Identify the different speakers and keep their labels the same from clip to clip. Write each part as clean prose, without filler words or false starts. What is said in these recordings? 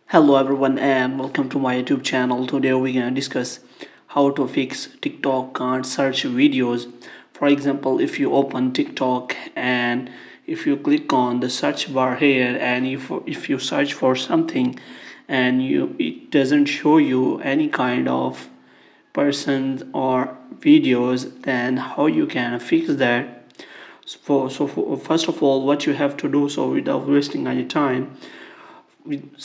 Speaker 1: Hello everyone and welcome to my YouTube channel. Today we're gonna discuss how to fix TikTok can't search videos. For example, if you open TikTok and if you click on the search bar here and if you search for something and it doesn't show you any kind of persons or videos, then how you can fix that? First of all, what you have to do, so without wasting any time,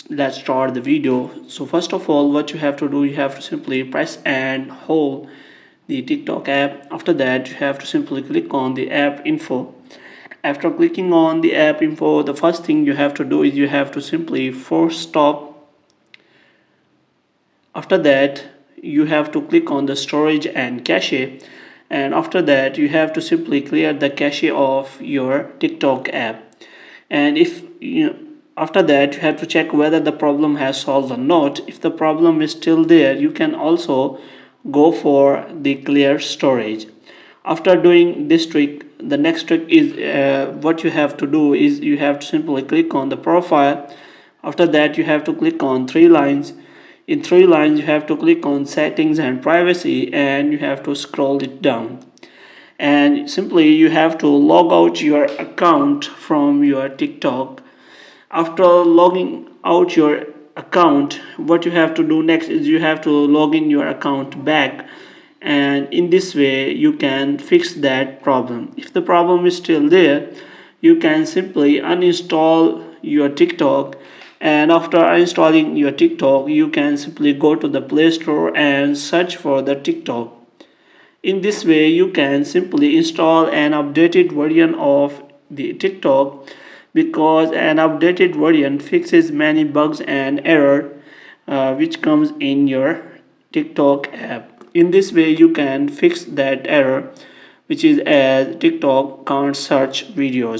Speaker 1: let's start the video. So first of all, what you have to do, you have to simply press and hold the TikTok app. After that, you have to simply click on the app info. After clicking on the app info, the first thing you have to do is you have to simply force stop. After that, you have to click on the storage and cache, and after that you have to simply clear the cache of your TikTok app. And if you after that, you have to check whether the problem has solved or not. If the problem is still there, you can also go for the clear storage. After doing this trick, the next trick is what you have to do is you have to simply click on the profile. After that, you have to click on three lines. In three lines, you have to click on settings and privacy, and you have to scroll it down. And simply you have to log out your account from your TikTok. After logging out your account, what you have to do next is you have to log in your account back, and in this way you can fix that problem. If the problem is still there, you can simply uninstall your TikTok, and after installing your TikTok, you can simply go to the Play Store and search for the TikTok. In this way, you can simply install an updated version of the TikTok, because an updated version fixes many bugs and error which comes in your TikTok app. In this way, you can fix that error which is as TikTok can't search videos.